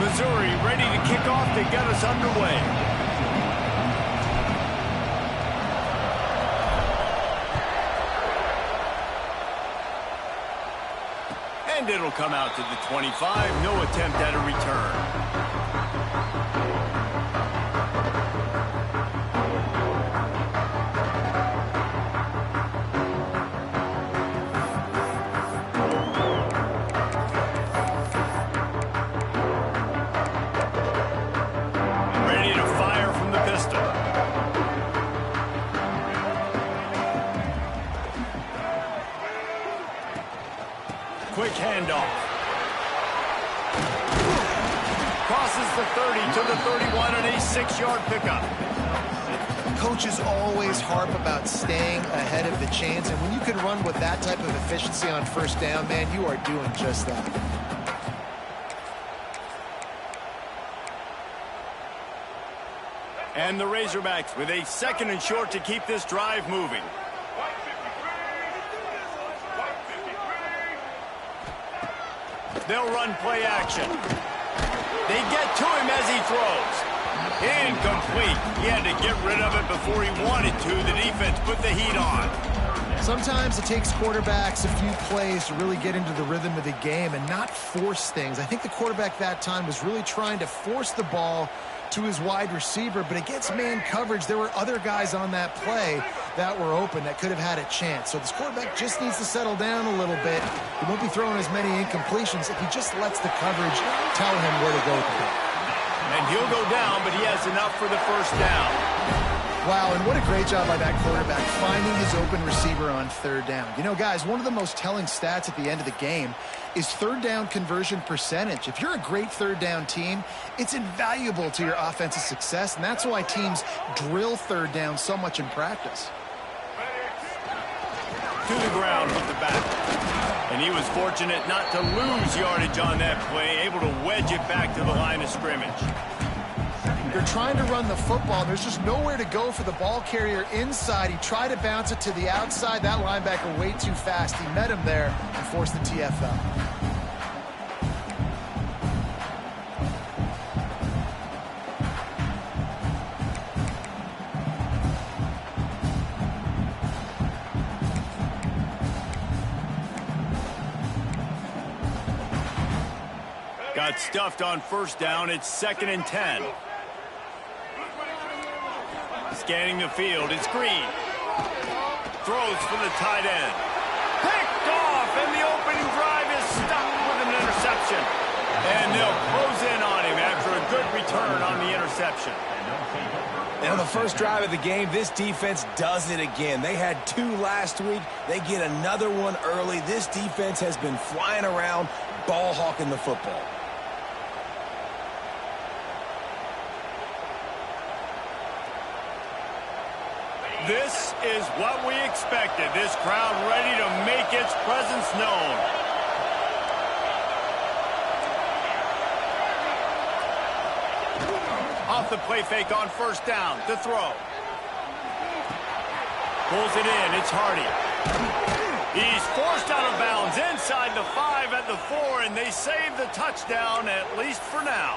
Missouri ready to kick off to get us underway. And it'll come out to the 25. No attempt at a return. Quick handoff. Crosses the 30 to the 31 and a 6-yard pickup. Coaches always harp about staying ahead of the chains, and when you can run with that type of efficiency on first down, man, you are doing just that. And the Razorbacks with a 2nd and short to keep this drive moving. They'll run play action. They get to him as he throws. Incomplete. He had to get rid of it before he wanted to. The defense put the heat on. Sometimes it takes quarterbacks a few plays to really get into the rhythm of the game and not force things. I think the quarterback that time was really trying to force the ball to his wide receiver, but against man coverage, there were other guys on that play that were open that could have had a chance. So this quarterback just needs to settle down a little bit. He won't be throwing as many incompletions if he just lets the coverage tell him where to go with the ball. And he'll go down, but he has enough for the first down. Wow, and what a great job by that quarterback finding his open receiver on 3rd down. You know, guys, one of the most telling stats at the end of the game is 3rd down conversion percentage. If you're a great 3rd down team, it's invaluable to your offensive success, and that's why teams drill 3rd down so much in practice. To the ground with the back. And he was fortunate not to lose yardage on that play, able to wedge it back to the line of scrimmage. They're trying to run the football. There's just nowhere to go for the ball carrier inside. He tried to bounce it to the outside. That linebacker way too fast. He met him there and forced the TFL. Got stuffed on first down. It's 2nd and 10. Scanning the field, it's Green. Throws for the tight end. Picked off, and the opening drive is stopped with an interception. And they'll close in on him after a good return on the interception. And on the first drive of the game, this defense does it again. They had 2 last week. They get another one early. This defense has been flying around, ball hawking the football. This is what we expected. This crowd ready to make its presence known. Off the play fake on first down. To throw. Pulls it in. It's Hardy. He's forced out of bounds inside the 5 at the 4, and they save the touchdown, at least for now.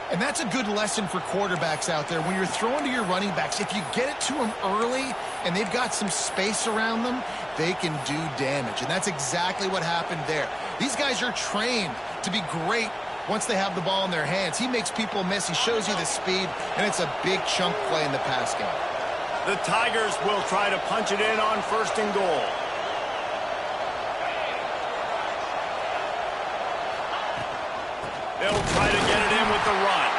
And that's a good lesson for quarterbacks out there. When you're throwing to your running backs, if you get it to them early and they've got some space around them, they can do damage. And that's exactly what happened there. These guys are trained to be great once they have the ball in their hands. He makes people miss. He shows you the speed, and it's a big chunk play in the pass game. The Tigers will try to punch it in on 1st and goal. They'll try to get it in with the run.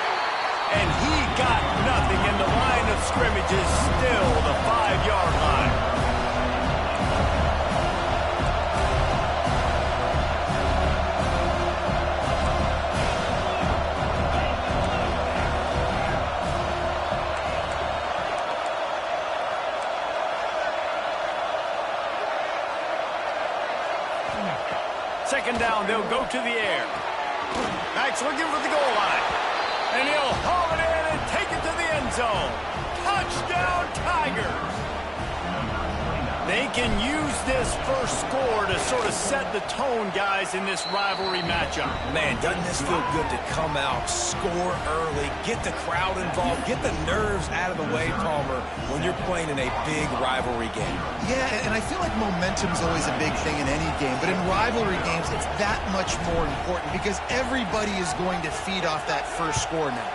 And he got nothing, and the line of scrimmage is still the 5-yard line. Second down, they'll go to the air. Max looking for the goal line. And he'll haul it in and take it to the end zone. Touchdown, Tigers! They can use this first score to sort of set the tone, guys, in this rivalry matchup. Man, doesn't this feel good to come out, score early, get the crowd involved, get the nerves out of the way, Palmer, when you're playing in a big rivalry game? Yeah, and I feel like momentum's always a big thing in any game, but in rivalry games, it's that much more important because everybody is going to feed off that first score now.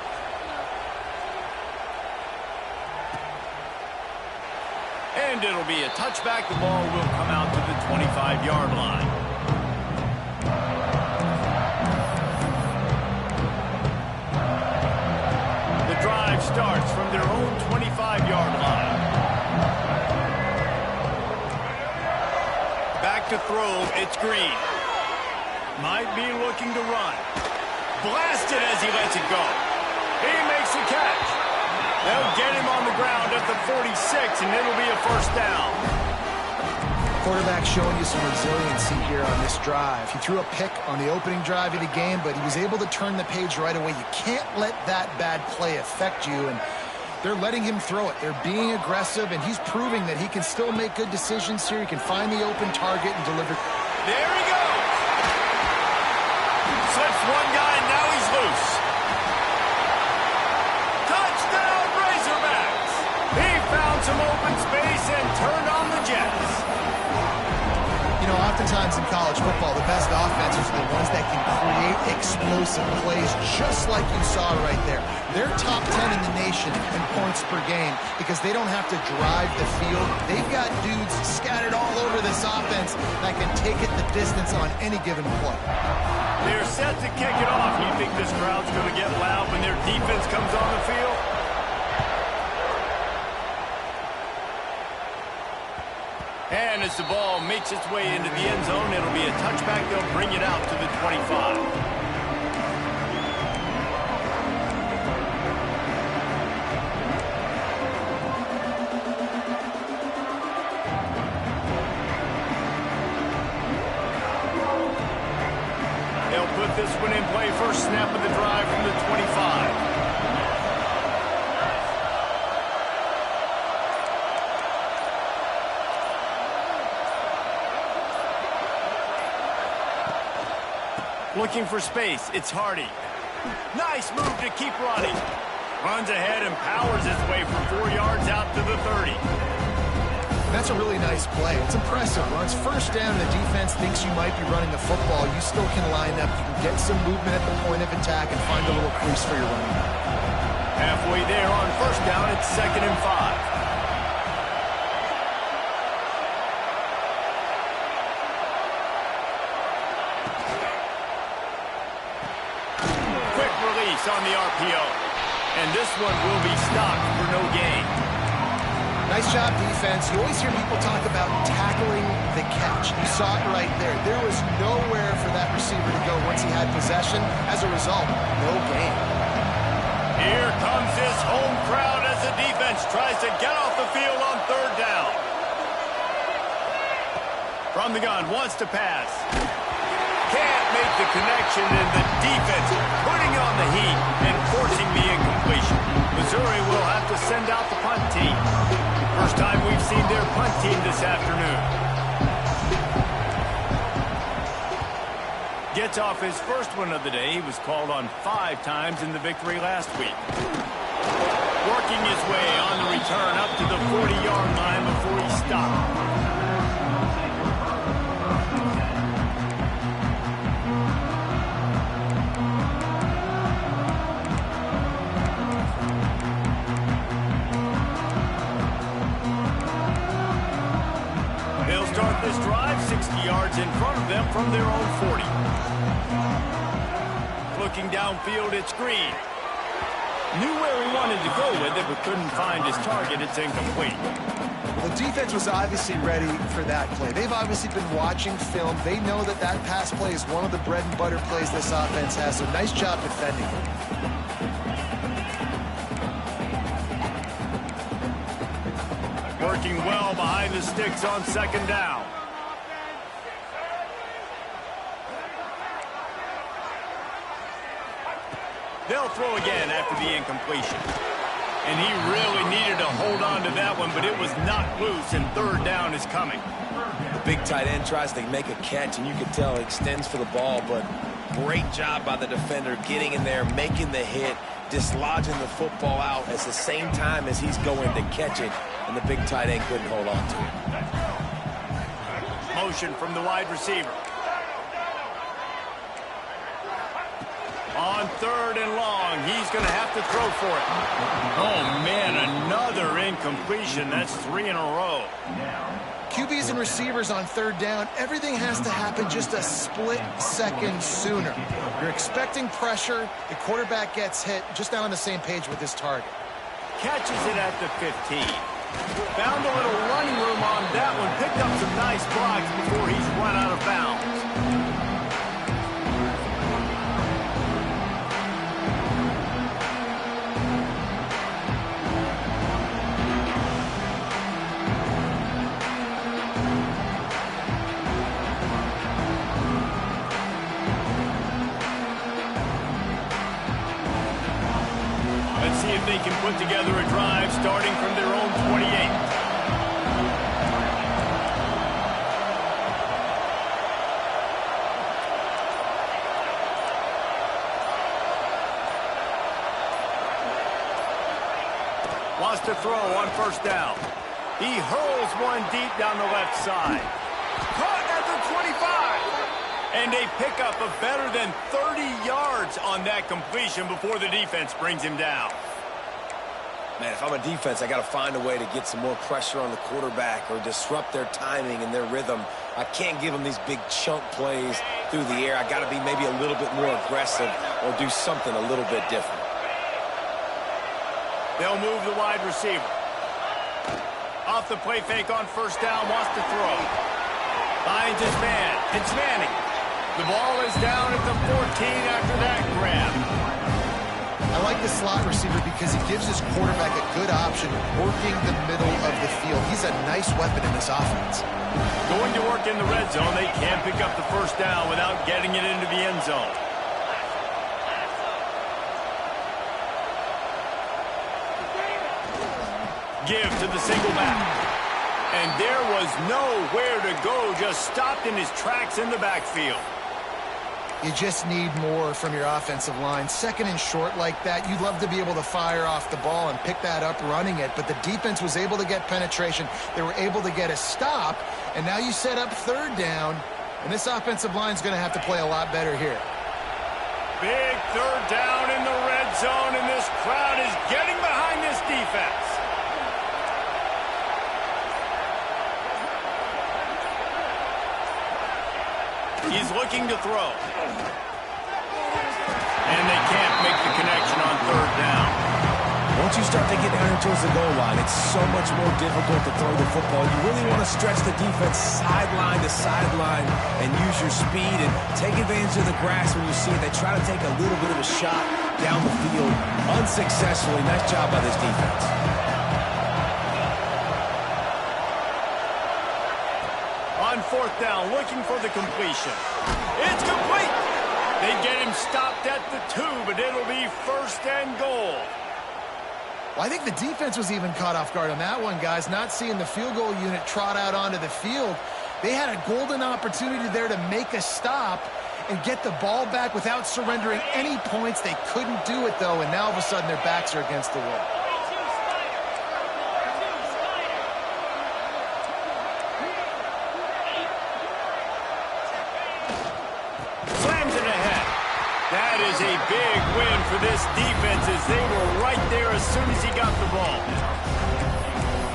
And it'll be a touchback. The ball will come out to the 25-yard line. The drive starts from their own 25-yard line. Back to throw. It's Green. Might be looking to run. Blasted as he lets it go. He makes the catch. They'll get him on the ground at the 46, and it'll be a first down. Quarterback showing you some resiliency here on this drive. He threw a pick on the opening drive of the game, but he was able to turn the page right away. You can't let that bad play affect you, and they're letting him throw it. They're being aggressive, and he's proving that he can still make good decisions here. He can find the open target and deliver. There he goes. Slips one guy, and now he's loose. Touchdown, Razorbacks! He found some open space and turned on the Jets. You know, oftentimes in college football, the best offenses are the ones that can create explosive plays, just like you saw right there. They're top 10 in the nation in points per game because they don't have to drive the field. They've got dudes scattered all over this offense that can take it the distance on any given play. They're set to kick it off. You think this crowd's going to get loud when their defense comes on the field? And as the ball makes its way into the end zone, it'll be a touchback. They'll bring it out to the 25. They'll put this one in play. First snap of the drive from the 25. Looking for space. It's Hardy. Nice move to keep running. Runs ahead and powers his way from 4 yards out to the 30. That's a really nice play. It's impressive. When it's first down and the defense thinks you might be running the football, you still can line up. You can get some movement at the point of attack and find a little crease for your running back. Halfway there on first down, it's 2nd and 5. On the RPO. And this one will be stopped for no gain. Nice job, defense. You always hear people talk about tackling the catch. You saw it right there. There was nowhere for that receiver to go once he had possession. As a result, no gain. Here comes this home crowd as the defense tries to get off the field on 3rd down. From the gun, wants to pass. Can't make the connection, and the defense putting on the heat and forcing the incompletion. Missouri will have to send out the punt team. First time we've seen their punt team this afternoon. Gets off his first one of the day. He was called on 5 times in the victory last week. Working his way on the return up to the 40-yard line before he stopped. Start this drive 60 yards in front of them from their own 40. Looking downfield, it's Green. Knew where he wanted to go with it, but couldn't find his target. It's incomplete. The defense was obviously ready for that play. They've obviously been watching film. They know that that pass play is one of the bread and butter plays this offense has, so nice job defending. Working well behind the sticks on 2nd down. They'll throw again after the incompletion. And he really needed to hold on to that one, but it was knocked loose, and third down is coming. The big tight end tries to make a catch, and you can tell he extends for the ball, but great job by the defender getting in there, making the hit, dislodging the football out at the same time as he's going to catch it, and the big tight end couldn't hold on to it. Motion from the wide receiver. On third and long, he's going to have to throw for it. Oh, man, another incompletion. That's 3 in a row. QBs and receivers on third down, everything has to happen just a split second sooner. You're expecting pressure, the quarterback gets hit, just not on the same page with his target. Catches it at the 15. Found a little running room on that one, picked up some nice blocks before he's run out of bounds. They can put together a drive starting from their own 28. Wants to throw on first down. He hurls one deep down the left side. Caught at the 25. And they pick up a better than 30 yards on that completion before the defense brings him down. Man, if I'm a defense, I got to find a way to get some more pressure on the quarterback or disrupt their timing and their rhythm. I can't give them these big chunk plays through the air. I got to be maybe a little bit more aggressive or do something a little bit different. They'll move the wide receiver. Off the play fake on first down, wants to throw. Finds his man. It's Manning. The ball is down at the 14 after that grab. I like the slot receiver because he gives his quarterback a good option working the middle of the field. He's a nice weapon in this offense. Going to work in the red zone, they can't pick up the first down without getting it into the end zone. Give to the single back. And there was nowhere to go, just stopped in his tracks in the backfield. You just need more from your offensive line. Second and short like that, you'd love to be able to fire off the ball and pick that up running it, but the defense was able to get penetration. They were able to get a stop, and now you set up third down, and this offensive line's going to have to play a lot better here. Big third down in the red zone, and this crowd is getting behind this defense. He's looking to throw. And they can't make the connection on third down. Once you start to get down towards the goal line, it's so much more difficult to throw the football. You really want to stretch the defense sideline to sideline and use your speed and take advantage of the grass when you see it. They try to take a little bit of a shot down the field unsuccessfully. Nice job by this defense. On fourth down, looking for the completion. It's complete. They get him stopped at the 2, but it'll be first and goal. Well, I think the defense was even caught off guard on that one, guys. Not seeing the field goal unit trot out onto the field. They had a golden opportunity there to make a stop and get the ball back without surrendering any points. They couldn't do it, though, and now all of a sudden their backs are against the wall. That is a big win for this defense as they were right there as soon as he got the ball.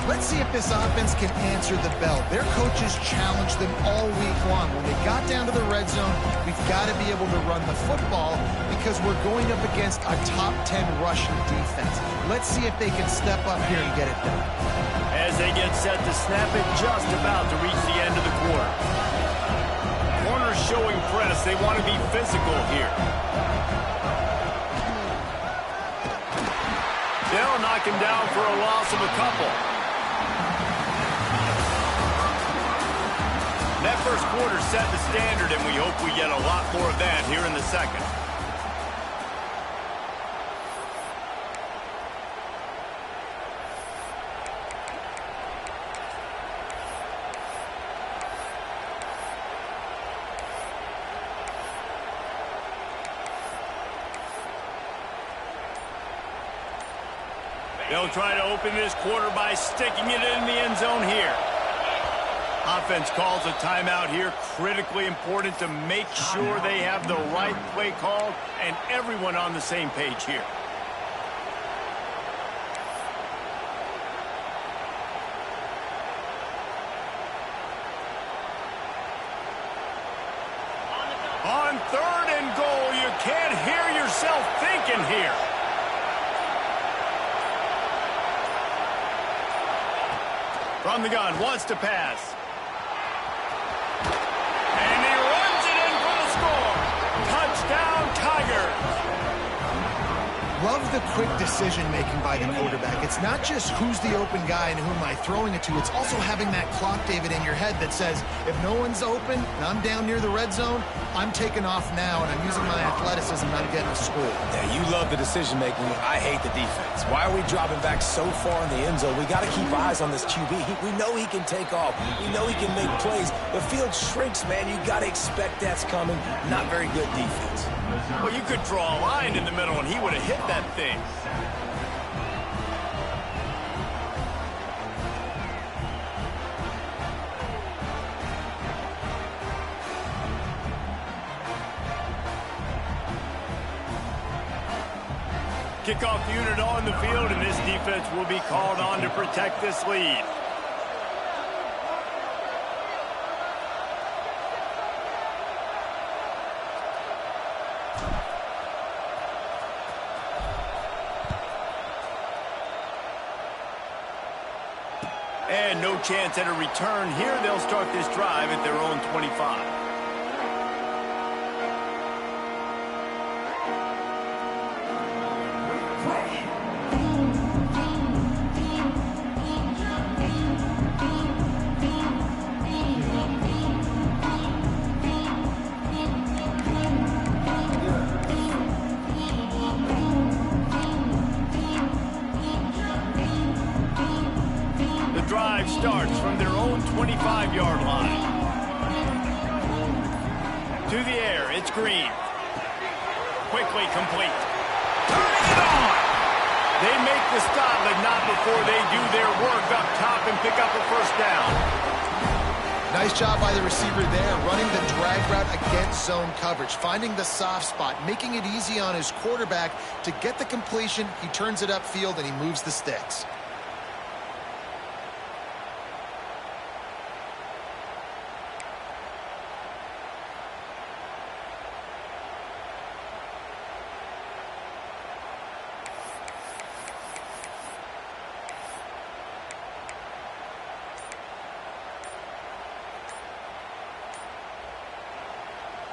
Let's see if this offense can answer the bell. Their coaches challenged them all week long. When they got down to the red zone, we've got to be able to run the football because we're going up against a top 10 rushing defense. Let's see if they can step up here and get it done. As they get set to snap it, just about to reach the end of the quarter. Corners showing press. They want to be physical here. They'll knock him down for a loss of a couple. That first quarter set the standard, and we hope we get a lot more of that here in the second. They'll try to open this quarter by sticking it in the end zone here. Offense calls a timeout here. Critically important to make sure they have the right play called and everyone on the same page here. On 3rd and goal, you can't hear yourself thinking here. From the gun, wants to pass. And he runs it in for the score. Touchdown, Tigers. Love the quick decision-making by the quarterback. It's not just who's the open guy and who am I throwing it to. It's also having that clock, David, in your head that says, if no one's open and I'm down near the red zone, I'm taking off now and I'm using my athleticism and I'm getting a score. Yeah, you love the decision-making. I hate the defense. Why are we dropping back so far in the end zone? We got to keep eyes on this QB. We know he can take off. We know he can make plays. The field shrinks, man. You got to expect that's coming. Not very good defense. Well, you could draw a line in the middle and he would have hit that thing. Kickoff unit on the field, and this defense will be called on to protect this lead. And no chance at a return here. They'll start this drive at their own 25. Drive starts from their own 25-yard line. To the air, it's Green. Quickly complete. Turning it on! They make the stop, but not before they do their work up top and pick up a first down. Nice job by the receiver there, running the drag route against zone coverage, finding the soft spot, making it easy on his quarterback to get the completion. He turns it upfield and he moves the sticks.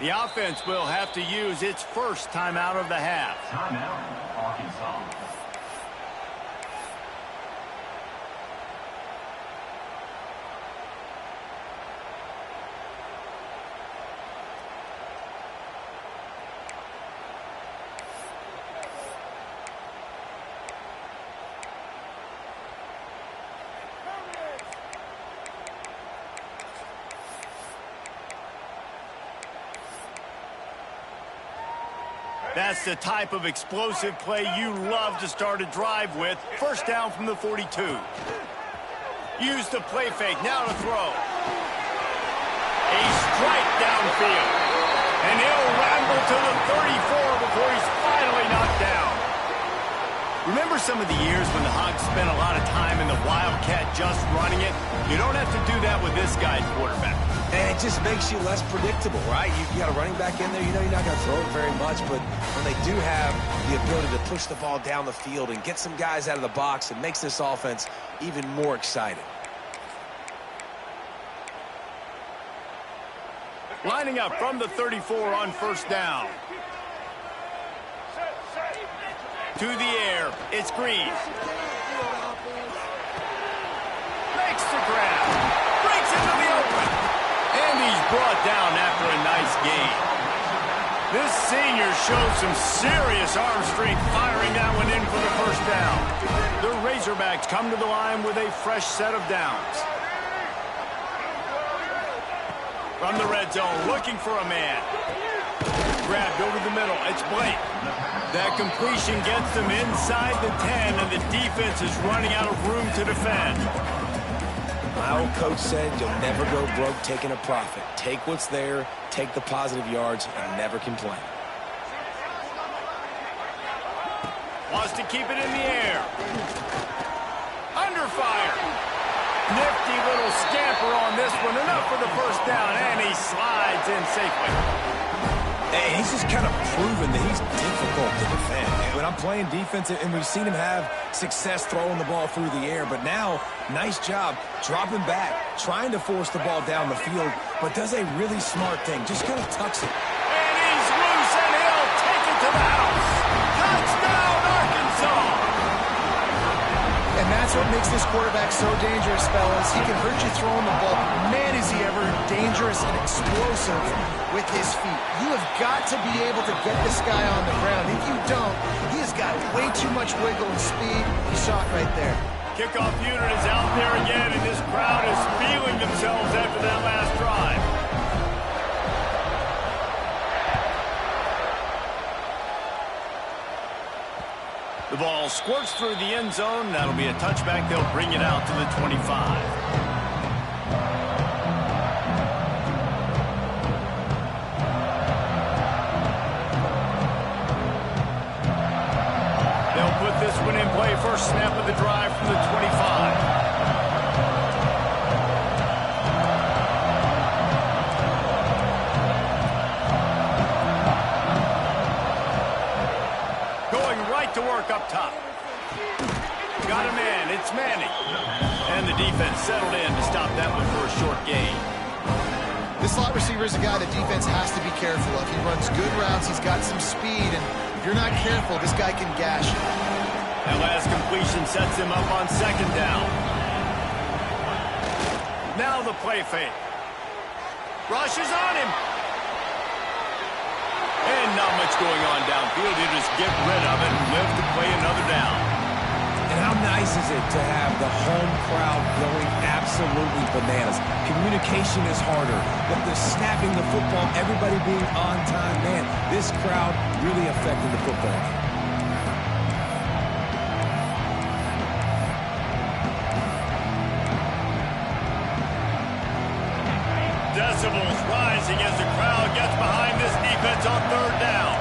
The offense will have to use its first timeout of the half. Timeout, Arkansas. That's the type of explosive play you love to start a drive with. First down from the 42. Use the play fake, now to throw. A strike downfield. And he'll ramble to the 34 before he's finally knocked down. Remember some of the years when the Hogs spent a lot of time in the Wildcat just running it? You don't have to do that with this guy's quarterback. And it just makes you less predictable, right? You got a running back in there. You know you're not going to throw it very much, but when they do have the ability to push the ball down the field and get some guys out of the box, it makes this offense even more exciting. Lining up from the 34 on first down. To the air, it's Green. Makes the grab. Breaks into the open. And he's brought down after a nice gain. This senior shows some serious arm strength firing that one in for the first down. The Razorbacks come to the line with a fresh set of downs. From the red zone, looking for a man. grabbed over the middle. It's Blake. That completion gets them inside the 10, and the defense is running out of room to defend. My old coach said you'll never go broke taking a profit. Take what's there, take the positive yards, and never complain. Wants to keep it in the air. Under fire. Nifty little scamper on this one. Enough for the first down, and he slides in safely. Hey, he's just kind of proven that he's difficult to defend. When I'm playing defense, and we've seen him have success throwing the ball through the air, but now, nice job dropping back, trying to force the ball down the field, but does a really smart thing. Just kind of tucks it. And he's loose, and he'll take it to the house. Touchdown, Arkansas! And that's what makes this quarterback so dangerous, fellas. He can hurt you throwing the ball. Man, is he ever dangerous and explosive with his feet. You have got to be able to get this guy on the ground. If you don't, he has got way too much wiggle and speed. You saw it right there. Kickoff unit is out there again, and this crowd is feeling themselves after that last drive. The ball squirts through the end zone. That'll be a touchback. They'll bring it out to the 25. Put this one in play. First snap of the drive from the 25. Going right to work up top. Got a man. It's Manning. And the defense settled in to stop that one for a short gain. This slot receiver is a guy the defense has to be careful of. He runs good routes. He's got some speed, and if you're not careful, this guy can gash you. That last completion sets him up on second down. Now the play fake. Rush is on him. And not much going on downfield. You just get rid of it and live to play another down. And how nice is it to have the home crowd going absolutely bananas? Communication is harder, but the snapping the football, everybody being on time, man, this crowd really affected the football game. Decibels rising as the crowd gets behind this defense on third down.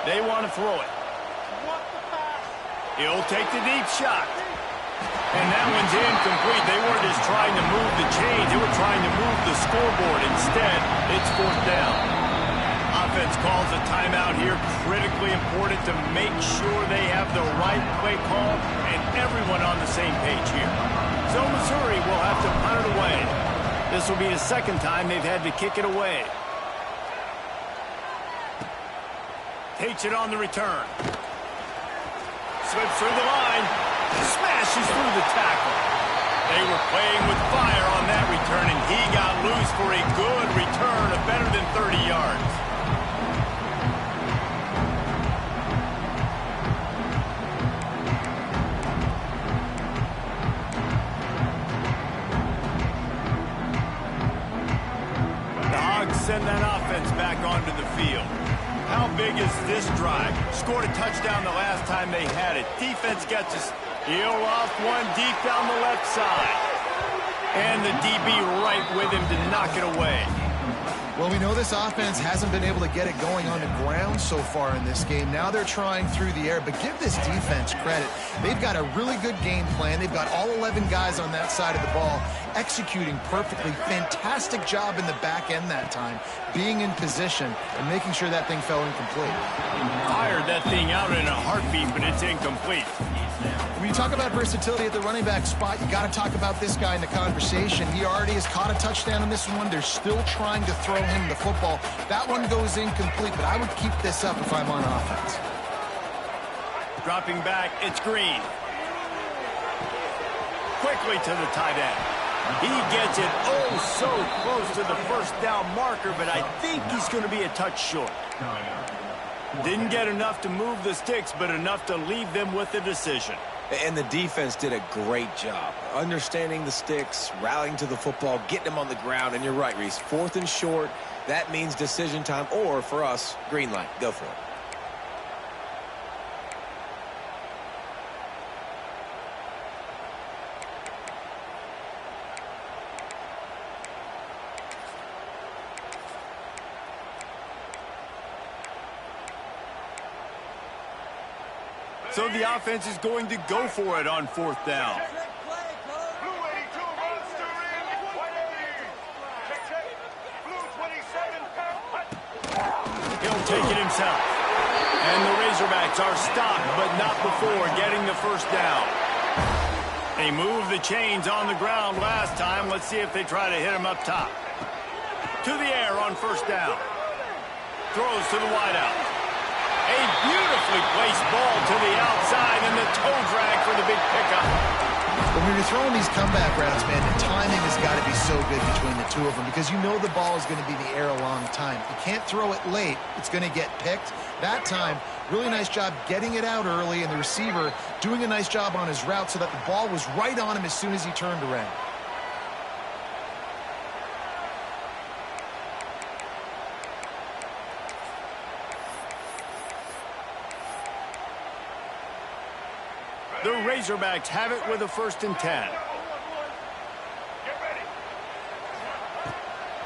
They want to throw it. He'll take the deep shot. And that one's incomplete. They weren't just trying to move the chains. They were trying to move the scoreboard. Instead, it's fourth down. Offense calls a timeout here. Critically important to make sure they have the right play call and everyone on the same page here. So Missouri will have to punt it away. This will be the second time they've had to kick it away. Takes it on the return. Slips through the line. Smashes through the tackle. They were playing with fire on that return, and he got loose for a good return of better than 30 yards. Send that offense back onto the field. How big is this drive? Scored a touchdown the last time they had it. Defense gets us. He'll off one deep down the left side. And the DB right with him to knock it away. Well, we know this offense hasn't been able to get it going on the ground so far in this game. Now they're trying through the air, but give this defense credit. They've got a really good game plan. They've got all 11 guys on that side of the ball executing perfectly. Fantastic job in the back end that time, being in position and making sure that thing fell incomplete. Fired that thing out in a heartbeat, but it's incomplete. When you talk about versatility at the running back spot, you got to talk about this guy in the conversation. He already has caught a touchdown in this one. They're still trying to throw him the football. That one goes incomplete, but I would keep this up if I'm on offense. Dropping back, it's Green. Quickly to the tight end. He gets it oh so close to the first down marker, but I think he's going to be a touch short. Didn't get enough to move the sticks, but enough to leave them with the decision. And the defense did a great job understanding the sticks, rallying to the football, getting them on the ground. And you're right, Reese, 4th and short, that means decision time, or for us, green light. Go for it. So the offense is going to go for it on 4th down. He'll take it himself. And the Razorbacks are stopped, but not before getting the 1st down. They moved the chains on the ground last time. Let's see if they try to hit him up top. To the air on 1st down. Throws to the wideout. A beautifully placed ball to the outside, and the toe drag for the big pickup. When you're throwing these comeback routes, man, the timing has got to be so good between the two of them because you know the ball is going to be in the air a long time. You can't throw it late. It's going to get picked. That time, really nice job getting it out early, and the receiver doing a nice job on his route so that the ball was right on him as soon as he turned around. The Razorbacks have it with a 1st and 10.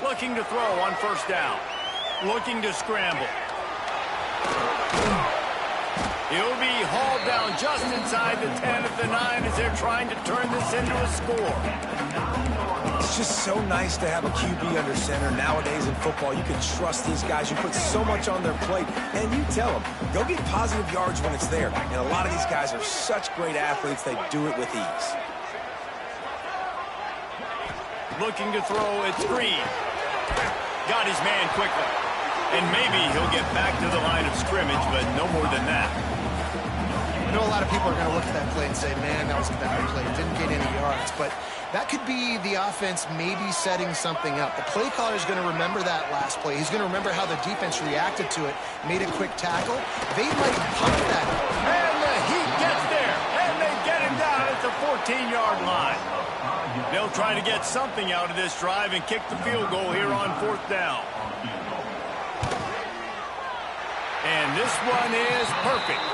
Looking to throw on 1st down. Looking to scramble. He'll be hauled down just inside the 10 at the 9 as they're trying to turn this into a score. It's just so nice to have a QB under center. Nowadays in football, you can trust these guys. You put so much on their plate, and you tell them, go get positive yards when it's there. And a lot of these guys are such great athletes, they do it with ease. Looking to throw, it's Green. Got his man quickly. And maybe he'll get back to the line of scrimmage, but no more than that. I know a lot of people are going to look at that play and say, man, that was a bad play. Didn't get any yards. But that could be the offense maybe setting something up. The play caller is going to remember that last play. He's going to remember how the defense reacted to it, made a quick tackle. They might punt that. And the Heat gets there. And they get him down at the 14-yard line. They'll try to get something out of this drive and kick the field goal here on 4th down. And this one is perfect.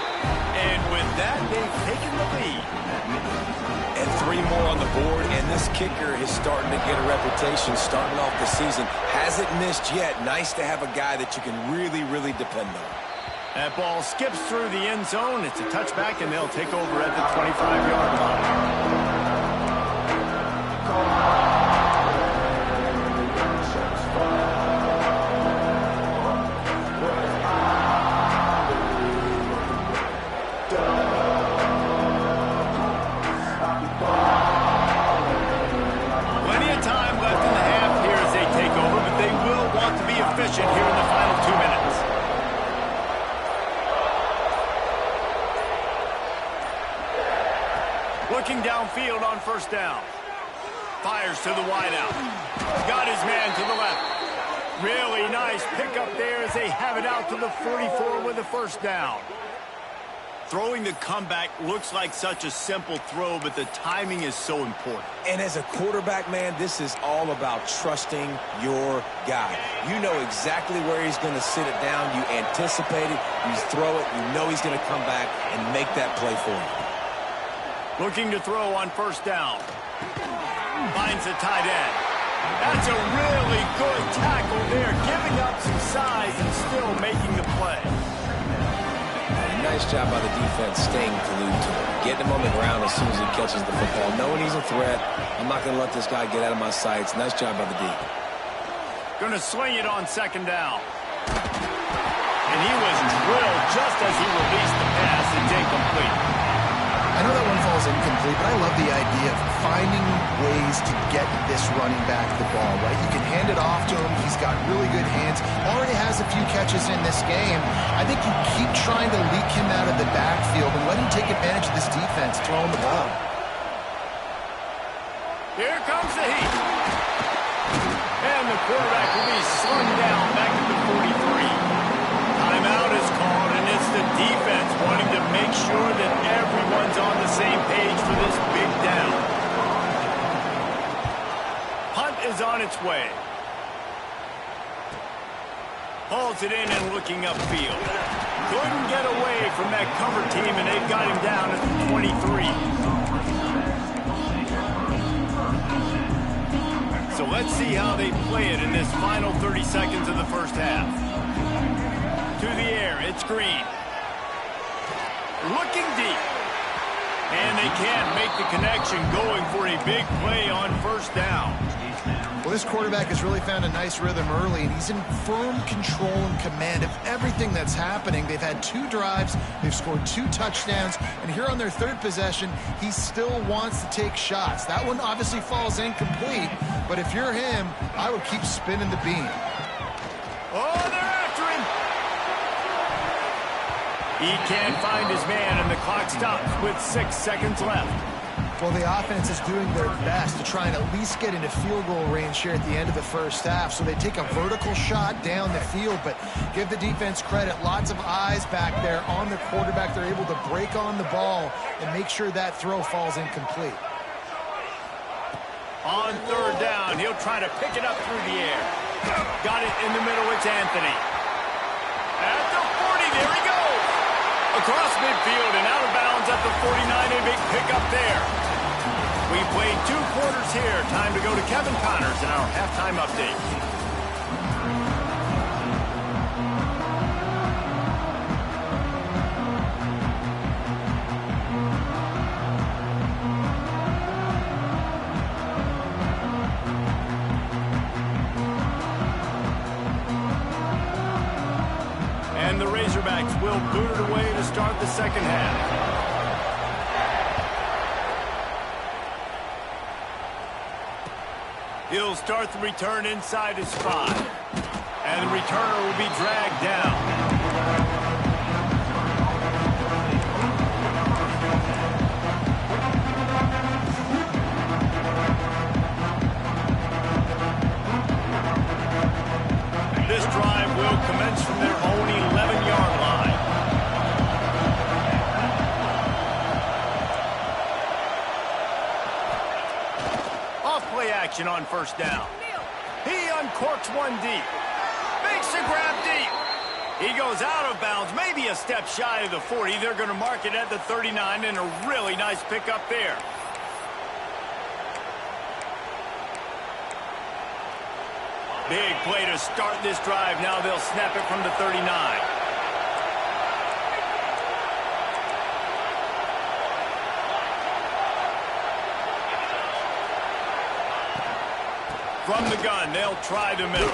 And with that, they've taken the lead. And 3 more on the board, and this kicker is starting to get a reputation starting off the season. Hasn't missed yet. Nice to have a guy that you can really, really depend on. That ball skips through the end zone. It's a touchback, and they'll take over at the 25-yard line. Efficient here in the final 2 minutes. Looking downfield on 1st down. Fires to the wideout. Got his man to the left. Really nice pickup there as they have it out to the 44 with a 1st down. Throwing the comeback looks like such a simple throw, but the timing is so important. And as a quarterback, man, this is all about trusting your guy. You know exactly where he's going to sit it down. You anticipate it. You throw it. You know he's going to come back and make that play for you. Looking to throw on 1st down. Finds the tight end. That's a really good tackle there, giving up some size and still making the play. Nice job by the defense staying glued to him. Getting him on the ground as soon as he catches the football. Knowing he's a threat. I'm not going to let this guy get out of my sights. Nice job by the D. Going to swing it on 2nd down. And he was drilled just as he released the pass. It's incomplete. I know that one falls incomplete, but I love the idea of finding ways to get this running back the ball, right? You can hand it off to him. He's got really good hands. Already has a few catches in this game. I think you keep trying to leak him out of the backfield and let him take advantage of this defense throwing the ball. Here comes the Heat. And the quarterback will be slung down back at the 43. Timeout is called, and it's the defense wanting to make sure that everyone's on the same page for this big down. Punt is on its way. Hauls it in and looking upfield. Couldn't get away from that cover team, and they've got him down at the 23. So let's see how they play it in this final 30 seconds of the first half. To the air, it's Green. Looking deep. And they can't make the connection, going for a big play on first down. Well, this quarterback has really found a nice rhythm early, and he's in firm control and command of everything that's happening. They've had 2 drives, they've scored 2 touchdowns, and here on their 3rd possession, he still wants to take shots. That one obviously falls incomplete, but if you're him, I would keep spinning the beam. Oh, they're after him! He can't find his man, and the clock stops with 6 seconds left. Well, the offense is doing their best to try and at least get into field goal range here at the end of the first half. So they take a vertical shot down the field, but give the defense credit. Lots of eyes back there on the quarterback. They're able to break on the ball and make sure that throw falls incomplete. On 3rd down, he'll try to pick it up through the air. Got it in the middle, it's Anthony. At the 40, there he goes. Across midfield and out of bounds at the 49, a big pickup there. We played 2 quarters here. Time to go to Kevin Connors in our halftime update. And the Razorbacks will boot it away to start the second half. He'll start the return inside his 5. And the returner will be dragged down. This drive will commence from their own 11-yard line. Off-play action on first down. He uncorks one deep. Makes a grab deep. He goes out of bounds, maybe a step shy of the 40. They're going to mark it at the 39, and a really nice pickup there. Big play to start this drive. Now they'll snap it from the 39. From the gun, they'll try the middle.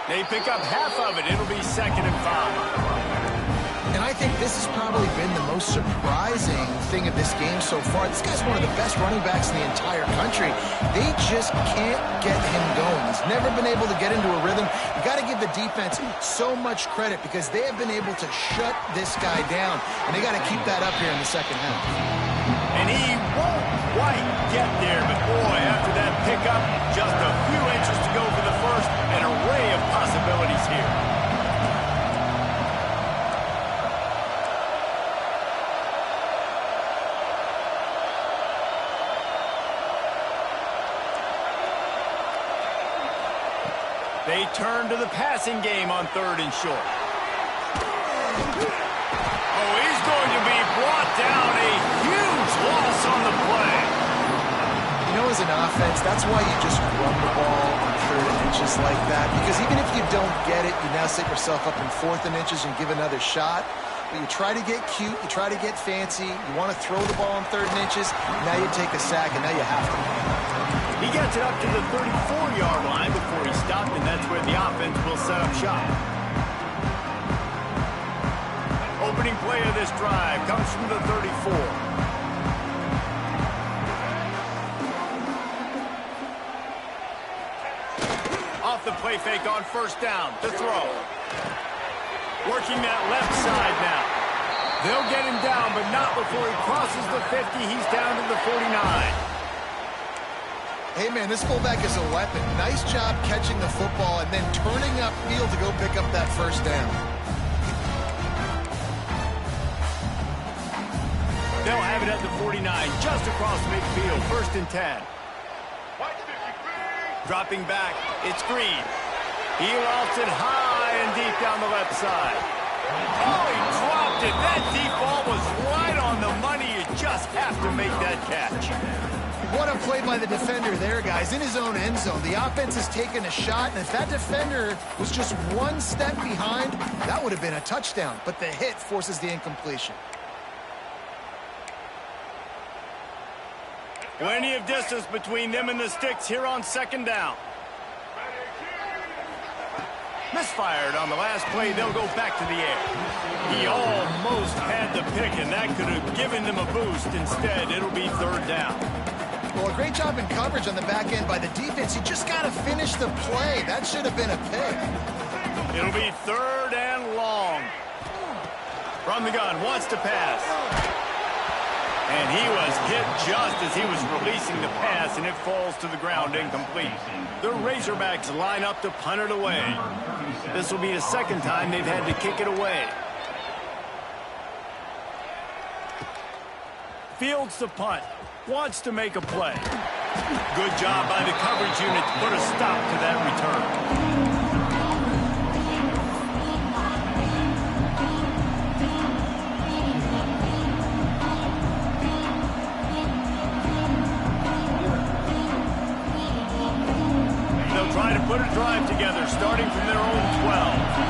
They pick up half of it. It'll be 2nd and 5. And I think this has probably been the most surprising thing of this game so far. This guy's one of the best running backs in the entire country. They just can't get him going. He's never been able to get into a rhythm. You got to give the defense so much credit because they have been able to shut this guy down. And they got to keep that up here in the second half. And he won't quite get there, but boy, after that pickup, just a few inches to go for the first, an array of possibilities here. They turn to the passing game on 3rd and short. Oh, he's going to be brought down. A huge loss on the play. You know, as an offense, that's why you just run the ball on 3rd and inches like that. Because even if you don't get it, you now set yourself up in 4th and inches and give another shot. But you try to get cute, you try to get fancy, you want to throw the ball on 3rd and inches, now you take a sack, and now you have to. He gets it up to the 34-yard line before he stopped, and that's where the offense will set up shop. Opening play of this drive comes from the 34. Off the play fake on first down to throw. Working that left side now. They'll get him down, but not before he crosses the 50. He's down to the 49. Hey, man, this fullback is a weapon. Nice job catching the football and then turning upfield to go pick up that first down. They'll have it at the 49, just across midfield, 1st and 10. Dropping back, it's Green. He lost it high and deep down the left side. Oh, he dropped it. That deep ball was right on the money. You just have to make that catch. What a play by the defender there, guys. In his own end zone, the offense has taken a shot, and if that defender was just one step behind, that would have been a touchdown. But the hit forces the incompletion. Plenty of distance between them and the sticks here on 2nd down. Misfired on the last play. They'll go back to the air. He almost had the pick, and that could have given them a boost. Instead, it'll be 3rd down. Well, a great job in coverage on the back end by the defense. You just got to finish the play. That should have been a pick. It'll be 3rd and long. From the gun, wants to pass. And he was hit just as he was releasing the pass, and it falls to the ground incomplete. The Razorbacks line up to punt it away. This will be the 2nd time they've had to kick it away. Fields the punt. Wants to make a play. Good job by the coverage unit to put a stop to that return. Try to put a drive together, starting from their own 12.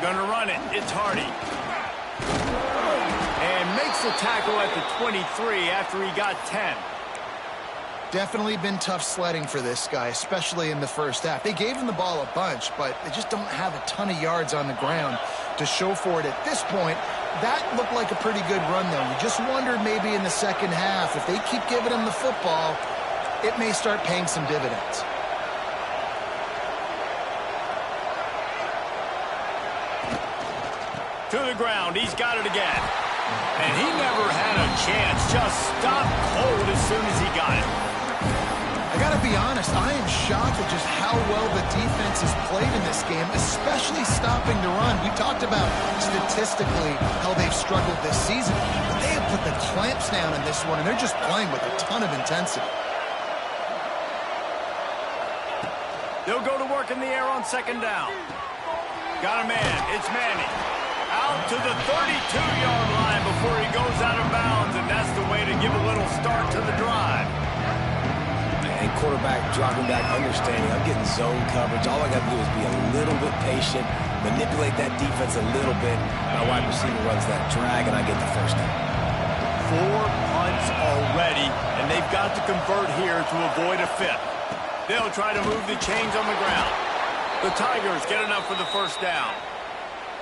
Gonna run it. It's Hardy. And makes the tackle at the 23 after he got 10. Definitely been tough sledding for this guy, especially in the first half. They gave him the ball a bunch, but they just don't have a ton of yards on the ground to show for it at this point. That looked like a pretty good run, though. You just wondered maybe in the second half, if they keep giving him the football, it may start paying some dividends. To the ground. He's got it again. And he never had a chance. Just stopped cold as soon as he got it. I got to be honest, I am shocked at just how well the defense has played in this game, especially stopping the run. We talked about statistically how they've struggled this season, but they have put the clamps down in this one, and they're just playing with a ton of intensity. They'll go to work in the air on 2nd down. Got a man. It's Manning. Out to the 32-yard line before he goes out of bounds, and that's the way to give a little start to the drive. And quarterback dropping back, understanding I'm getting zone coverage. All I got to do is be a little bit patient, manipulate that defense a little bit. My wide receiver runs that drag, and I get the 1st down. 4 punts already, and they've got to convert here to avoid a 5th. They'll try to move the chains on the ground. The Tigers get enough for the 1st down.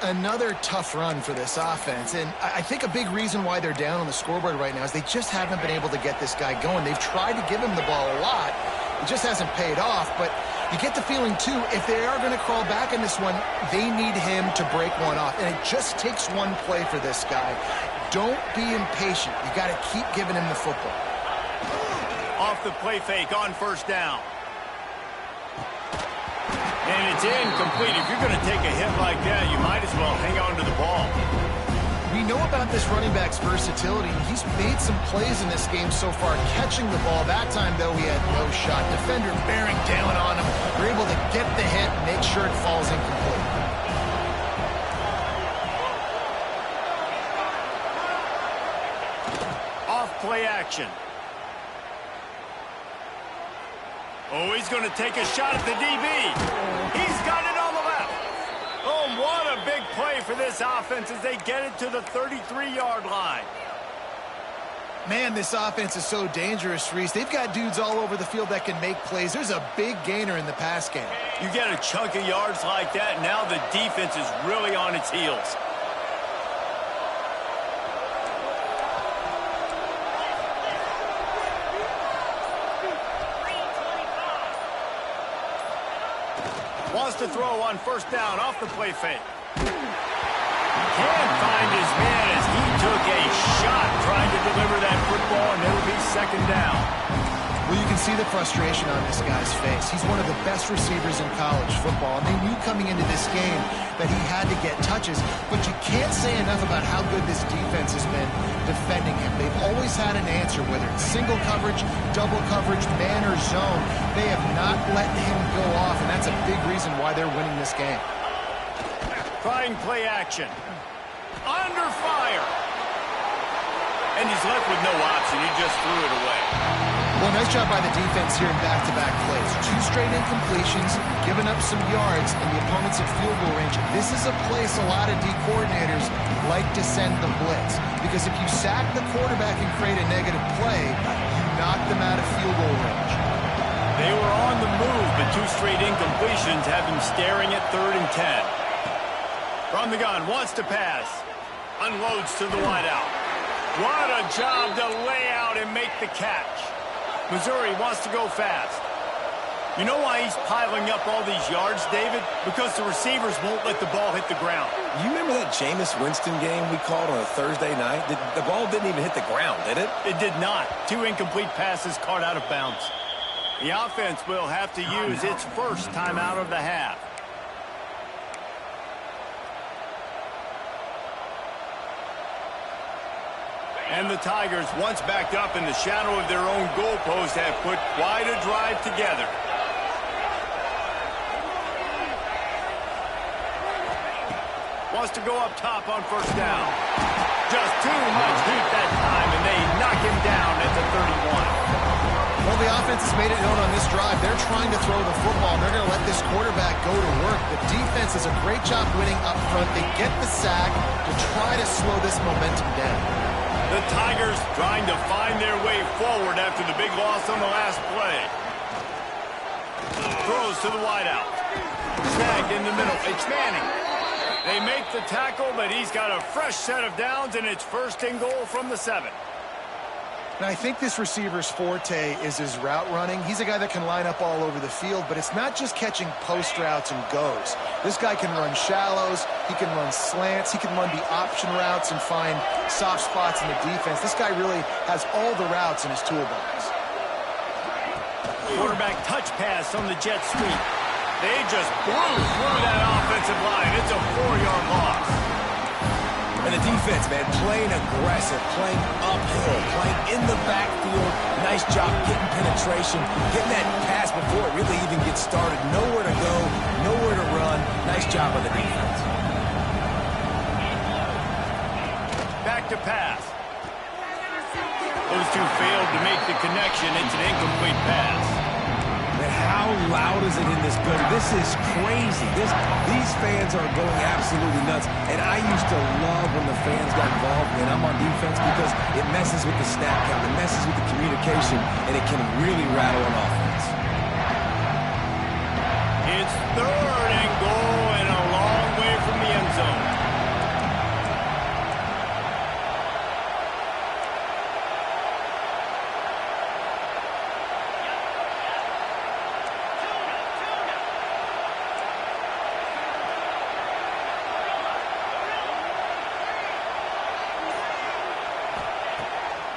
Another tough run for this offense, and I think a big reason why they're down on the scoreboard right now is they just haven't been able to get this guy going. They've tried to give him the ball a lot. It just hasn't paid off, but you get the feeling, too, if they are going to crawl back in this one, they need him to break one off, and it just takes one play for this guy. Don't be impatient. You got to keep giving him the football. Off the play fake on 1st down. And it's incomplete. If you're going to take a hit like that, you might as well hang on to the ball. We know about this running back's versatility. He's made some plays in this game so far, catching the ball. That time, though, he had no shot. Defender bearing down on him. They're able to get the hit and make sure it falls incomplete. Off play action. Oh, he's going to take a shot at the DB. He's got it on the left. Oh, what a big play for this offense as they get it to the 33-yard line. Man, this offense is so dangerous, Reese. They've got dudes all over the field that can make plays. There's a big gainer in the pass game. You get a chunk of yards like that, now the defense is really on its heels. Wants to throw on 1st down off the play fake. Can't find his man as he took a shot trying to deliver that football, and it'll be 2nd down. Well, you can see the frustration on this guy's face. He's one of the best receivers in college football, and they knew coming into this game that he had to get touches, but you can't say enough about how good this defense has been defending him. They've always had an answer, whether it's single coverage, double coverage, man or zone. They have not let him go off, and that's a big reason why they're winning this game. Trying play action. Under fire. And he's left with no option. He just threw it away. Well, nice job by the defense here in back-to-back plays. 2 straight incompletions, giving up some yards, and the opponent's at field goal range. This is a place a lot of D coordinators like to send the blitz, because if you sack the quarterback and create a negative play, you knock them out of field goal range. They were on the move, but 2 straight incompletions have him staring at 3rd and 10. From the gun, wants to pass. Unloads to the wideout. What a job to lay out and make the catch. Missouri wants to go fast. You know why he's piling up all these yards, David? Because the receivers won't let the ball hit the ground. You remember that Jameis Winston game we called on a Thursday night? The ball didn't even hit the ground, did it? It did not. 2 incomplete passes caught out of bounds. The offense will have to use its first timeout of the half. And the Tigers, once backed up in the shadow of their own goalpost, have put quite a drive together. Wants to go up top on 1st down. Just too much heat that time, and they knock him down at the 31. Well, the offense has made it known on this drive. They're trying to throw the football, and they're going to let this quarterback go to work. The defense does a great job winning up front. They get the sack to try to slow this momentum down. The Tigers trying to find their way forward after the big loss on the last play. Throws to the wideout. Snagged in the middle. It's Manning. They make the tackle, but he's got a fresh set of downs, and it's 1st and goal from the 7. And I think this receiver's forte is his route running. He's a guy that can line up all over the field, but it's not just catching post routes and goes. This guy can run shallows, he can run slants, he can run the option routes and find soft spots in the defense. This guy really has all the routes in his toolbox. Quarterback touch pass on the jet sweep. They just blew through that offensive line. It's a 4-yard loss. And the defense, man, playing aggressive, playing uphill, playing in the backfield. Nice job getting penetration, getting that pass before it really even gets started. Nowhere to go, nowhere to run. Nice job by the defense. Back to pass. Those 2 failed to make the connection. It's an incomplete pass. Man, how loud is it in this building? This is crazy. These fans are going absolutely nuts. And I used to love when the fans got involved when I'm on defense, because it messes with the snap count, it messes with the communication, and it can really rattle an offense. It's 3rd and goal and a long way from the end zone.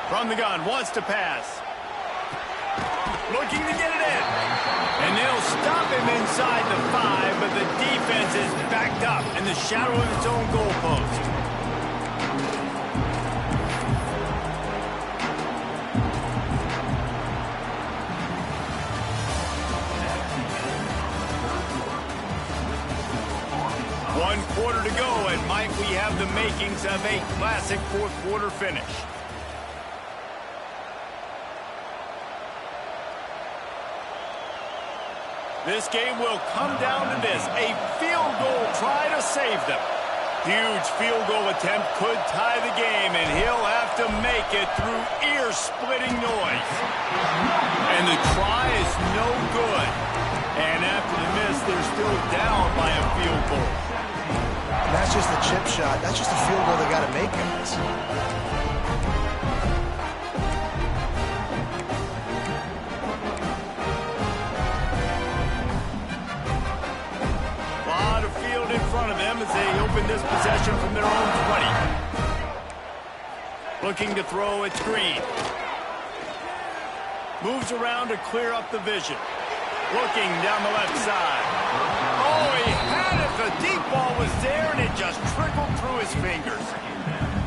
From the gun, wants to pass. Looking to get it in. And they'll stop him inside the 5, but the defense is backed up in the shadow of its own goalpost. One quarter to go, and might we have the makings of a classic 4th quarter finish. This game will come down to this, a field goal try to save them. Huge field goal attempt could tie the game, and he'll have to make it through ear-splitting noise. And the try is no good. And after the miss, they're still down by a field goal. And that's just a chip shot. That's just a field goal they got to make in this. As they open this possession from their own 20. Looking to throw, it's Green. Moves around to clear up the vision. Looking down the left side. Oh, he had it. The deep ball was there, and it just trickled through his fingers.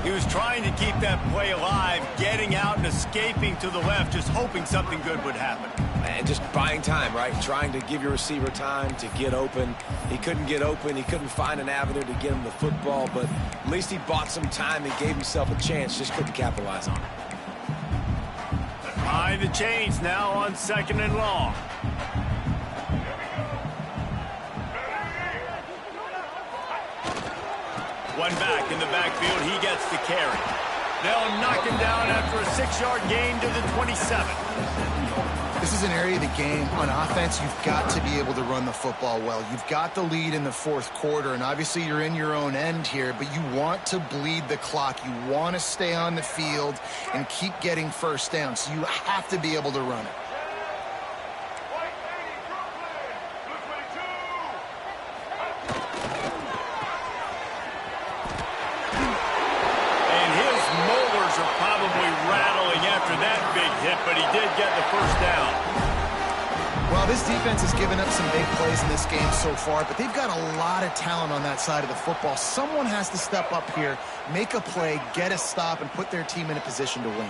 He was trying to keep that play alive, getting out and escaping to the left, just hoping something good would happen. And just buying time, right? Trying to give your receiver time to get open. He couldn't get open. He couldn't find an avenue to get him the football, but at least he bought some time and gave himself a chance. Just couldn't capitalize on it. Behind the chains now on 2nd and long. One back in the backfield. He gets the carry. They'll knock him down after a 6-yard gain to the 27. This is an area of the game on offense you've got to be able to run the football well. You've got the lead in the 4th quarter, and obviously you're in your own end here, but you want to bleed the clock. You want to stay on the field and keep getting first down, so you have to be able to run it. But he did get the first down. Well, this defense has given up some big plays in this game so far, but they've got a lot of talent on that side of the football. Someone has to step up here, make a play, get a stop, and put their team in a position to win.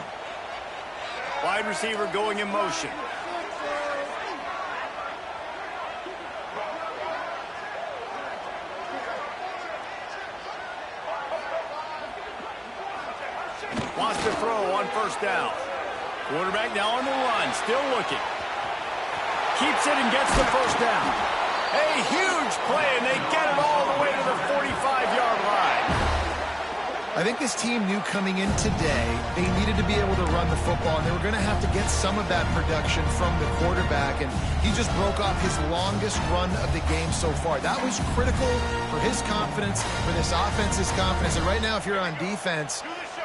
Wide receiver going in motion. Wants to throw on first down. Quarterback now on the run, still looking. Keeps it and gets the first down. A huge play, and they get it all the way to the 45-yard line. I think this team knew coming in today they needed to be able to run the football, and they were going to have to get some of that production from the quarterback, and he just broke off his longest run of the game so far. That was critical for his confidence, for this offense's confidence, and right now if you're on defense,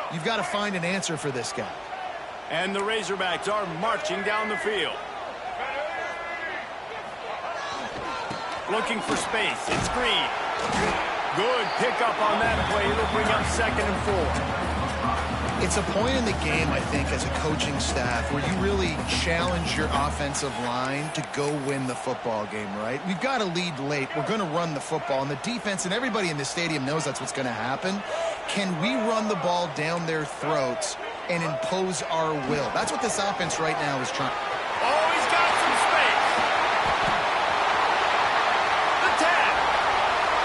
you've got to find an answer for this guy. And the Razorbacks are marching down the field. Looking for space. It's Green. Good pickup on that play. It'll bring up 2nd and 4. It's a point in the game, I think, as a coaching staff where you really challenge your offensive line to go win the football game, right? We've got to lead late. We're going to run the football. And the defense and everybody in the stadium knows that's what's going to happen. Can we run the ball down their throats and impose our will? That's what this offense right now is trying. Oh, he's got some space. The tag.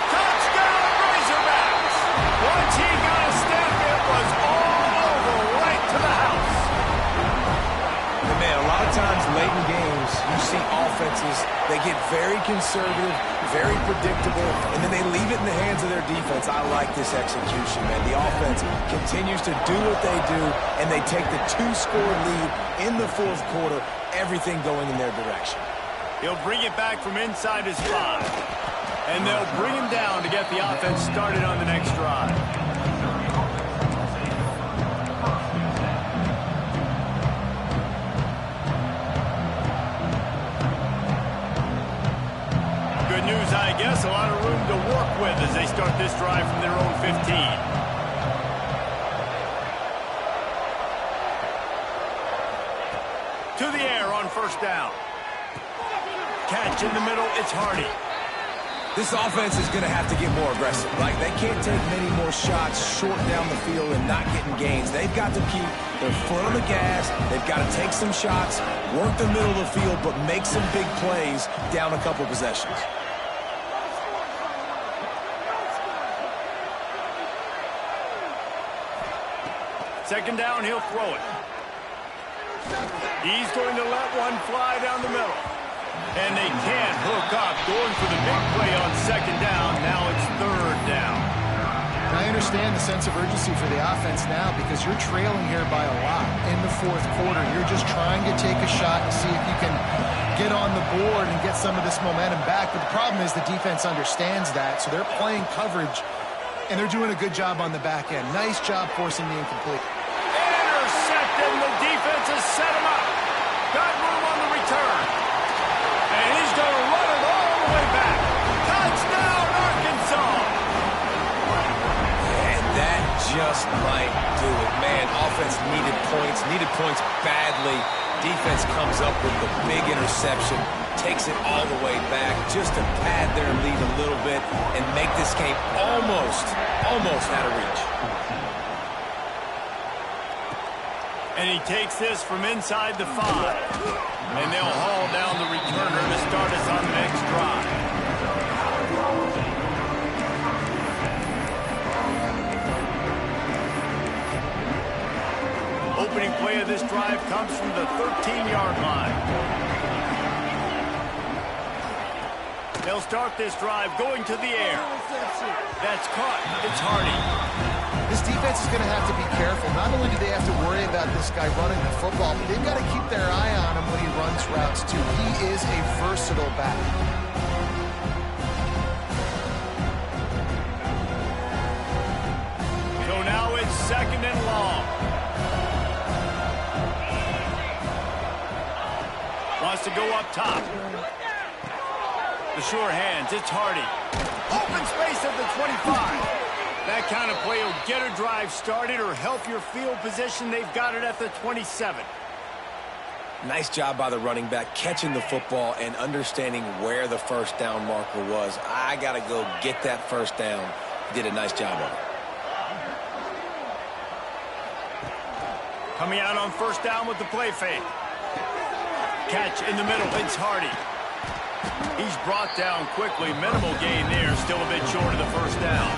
Touchdown, Razorbacks. Once he got a step, it was all over, right to the house. And man, a lot of times late in games, you see offenses, they get very conservative, very predictable, and then they leave it in the hands of their defense. I like this execution, man. The offense continues to do what they do, and they take the 2-score lead in the 4th quarter, everything going in their direction. He'll bring it back from inside his 5. And they'll bring him down to get the offense started on the next drive. Good news, I guess. A lot of room to work with as they start this drive from their own 15. To the air on first down. Catch in the middle, it's Hardy. This offense is going to have to get more aggressive, right? They can't take many more shots short down the field and not getting gains. They've got to keep their foot on the gas. They've got to take some shots, work the middle of the field, but make some big plays down a couple possessions. Second down, he'll throw it. He's going to let one fly down the middle. And they can't hook up. Going for the big play on second down. Now it's third down. I understand the sense of urgency for the offense now because you're trailing here by a lot in the 4th quarter. You're just trying to take a shot and see if you can get on the board and get some of this momentum back. But the problem is the defense understands that, so they're playing coverage, and they're doing a good job on the back end. Nice job forcing the incomplete. Intercepted. The defense has set him up. Got room on the return. And he's going to run it all the way back. Touchdown, Arkansas. And that just might do it. Man, offense needed points badly. Defense comes up with the big interception, takes it all the way back just to pad their lead a little bit and make this game almost out of reach. And he takes this from inside the 5. And they'll haul down the returner to start us on the next drive. Opening play of this drive comes from the 13-yard line. They'll start this drive going to the air. That's caught. It's Hardy. This defense is going to have to be careful. Not only do they have to worry about this guy running the football, but they've got to keep their eye on him when he runs routes, too. He is a versatile back. So now it's 2nd and long. Wants to go up top. The sure hands. It's Hardy. Open space at the 25. That kind of play will get a drive started or help your field position. They've got it at the 27. Nice job by the running back catching the football and understanding where the first down marker was. I got to go get that first down. He did a nice job of it. Coming out on first down with the play fake. Catch in the middle. It's Hardy. He's brought down quickly. Minimal gain there. Still a bit short of the first down.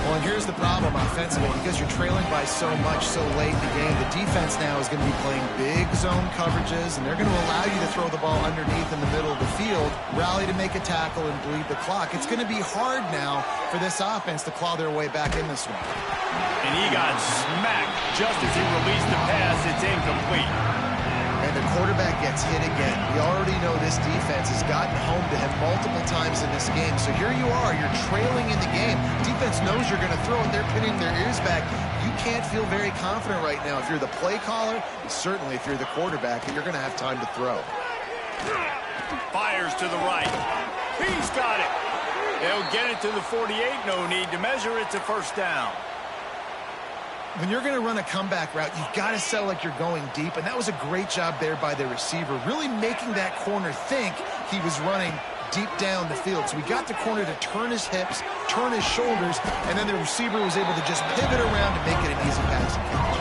Well, and here's the problem offensively. Because you're trailing by so much so late in the game, the defense now is going to be playing big zone coverages, and they're going to allow you to throw the ball underneath in the middle of the field, rally to make a tackle, and bleed the clock. It's going to be hard now for this offense to claw their way back in this one. And he got smacked just as he released the pass. It's incomplete. And the quarterback gets hit again. We already know this defense has gotten home to him multiple times in this game. So here you are, you're trailing in the game. Defense knows you're going to throw it. They're pinning their ears back. You can't feel very confident right now if you're the play caller, and certainly if you're the quarterback, that you're going to have time to throw. Fires to the right. He's got it. They'll get it to the 48. No need to measure. It's a first down. When you're going to run a comeback route, you've got to sell like you're going deep, and that was a great job there by the receiver, really making that corner think he was running deep down the field. So we got the corner to turn his hips, turn his shoulders, and then the receiver was able to just pivot around and make it an easy pass and catch.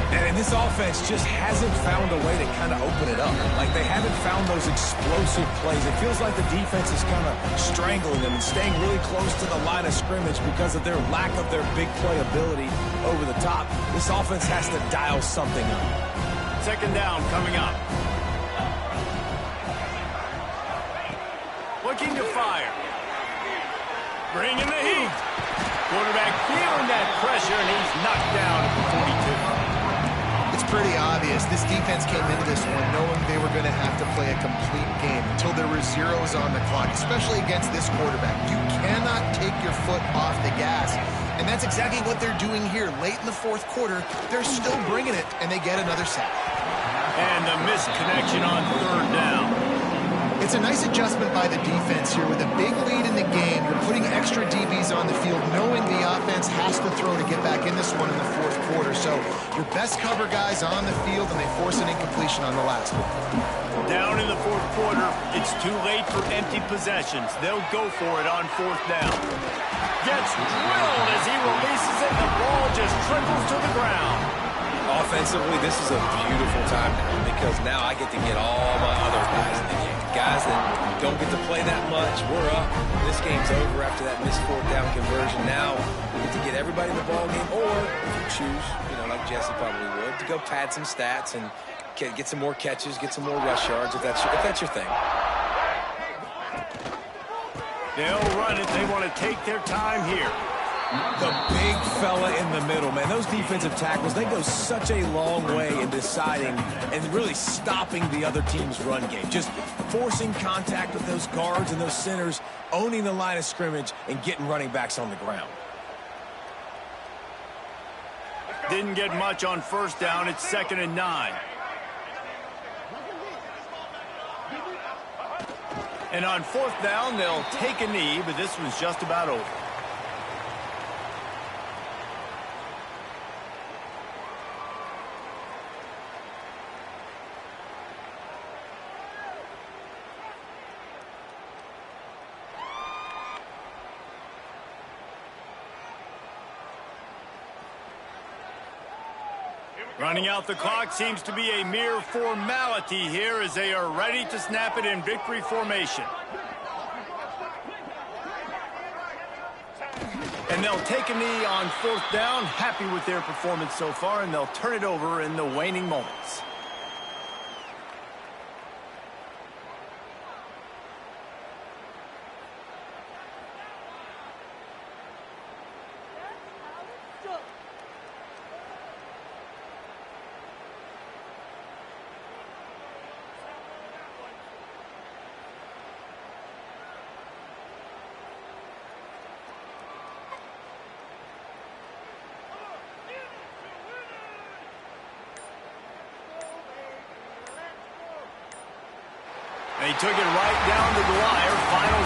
And this offense just hasn't found a way to kind of open it up. Like, they haven't found those explosive plays. It feels like the defense is kind of strangling them and staying really close to the line of scrimmage because of their lack of their big play ability over the top. This offense has to dial something up. 2nd down coming up. Looking to fire. Bringing the heat. Quarterback feeling that pressure, and he's knocked down at the 42. It's pretty obvious. This defense came into this one knowing they were going to have to play a complete game until there were zeros on the clock, especially against this quarterback. You cannot take your foot off the gas. And that's exactly what they're doing here. Late in the 4th quarter, they're still bringing it, and they get another sack. And the missed connection on 3rd down. It's a nice adjustment by the defense here. With a big lead in the game, you're putting extra DBs on the field, knowing the offense has to throw to get back in this one in the 4th quarter. So your best cover guys on the field, and they force an incompletion on the last one. Down in the 4th quarter, it's too late for empty possessions. They'll go for it on 4th down. Gets drilled as he releases it. The ball just trickles to the ground. Offensively, this is a beautiful time now because now I get to get all my other guys in the game. Guys that don't get to play that much, we're up. This game's over after that missed 4th down conversion. Now we get to get everybody in the ball game, or if you choose, like Jesse probably would, to go pad some stats and get some more catches, get some more rush yards if that's your thing. They'll run it. They want to take their time here. The big fella in the middle, man. Those defensive tackles, they go such a long way in deciding and really stopping the other team's run game. Just forcing contact with those guards and those centers, owning the line of scrimmage, and getting running backs on the ground. Didn't get much on 1st down. It's 2nd and 9. And on 4th down, they'll take a knee, but this one's just about over. Running out the clock seems to be a mere formality here as they are ready to snap it in victory formation. And they'll take a knee on 4th down, happy with their performance so far, and they'll turn it over in the waning moments. And he took it right down the wire. Final